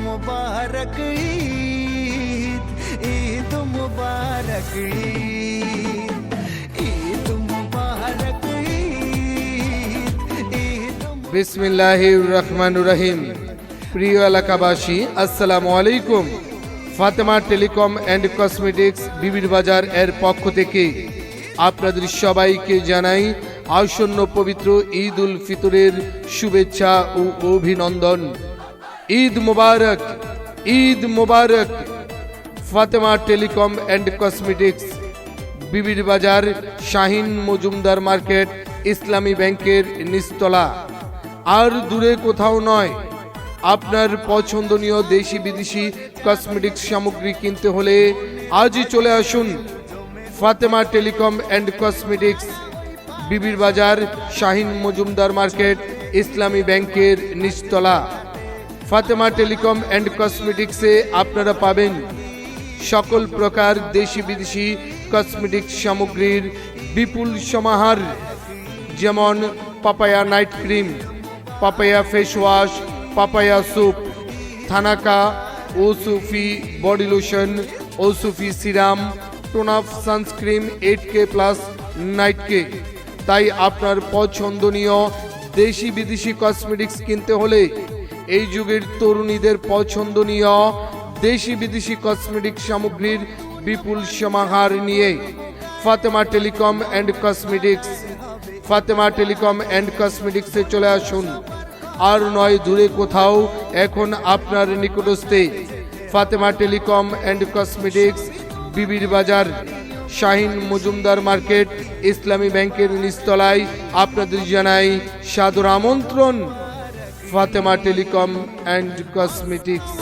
मुबारक ईद, ईद मुबारक ईद, ईद मुबारक ईद, ईद। বিসমিল্লাহির রহমানির রহিম। প্রিয় এলাকাবাসী, আসসালামু আলাইকুম। Fatema telecom and cosmetics Bibir বাজার এর পক্ষ থেকে আপনাদের সবাইকে জানাই আসন্ন পবিত্র ঈদ উল ফিতরের শুভেচ্ছা ও অভিনন্দন। ঈদ মোবারক, ঈদ মোবারক। Fatema telecom and cosmetics Bibir Bazar, Shahin Majumdar market, ইসলামী ব্যাংকের নিচতলা। আর দূরে কোথাও নয়। আপনার পছন্দনীয় দেশি বিদেশি কসমেটিক্স সামগ্রী কিনতে হলে আজই চলে আসুন Fatema telecom and cosmetics Bibir Bazar, Shahin Majumdar market, ইসলামী ব্যাংকের নিচতলা। ফাতেমা টেলিকম অ্যান্ড কসমেটিক্সে আপনারা পাবেন সকল প্রকার দেশি বিদেশি কসমেটিক্স সামগ্রীর বিপুল সমাহার, যেমন papaya night cream, papaya face wash, papaya soap, Thanaka, ওসুফি বডি লোশন, ওসুফি সিরাম, টোনাফ সানস্ক্রিন 8K+ নাইটকে। তাই আপনার পছন্দনীয় দেশি বিদেশি কসমেটিক্স কিনতে হলে এই যুগের তরুণীদের পছন্দনীয় দেশি বিদেশি কসমেটিক্স সামগ্রীর বিপুল সমাহার নিয়ে Fatema telecom and cosmetics, Fatema telecom and কসমেটিক্সে চলে আসুন। আর নয় দূরে কোথাও, এখন আপনার নিকটস্থে Fatema telecom and cosmetics Bibir Bazar, Shahin Majumdar market, ইসলামী ব্যাংকের নিচতলায়। আপনাদের জানাই সাদর আমন্ত্রণ ফাতেমা টেলিকম অ্যান্ড কসমেটিক্স।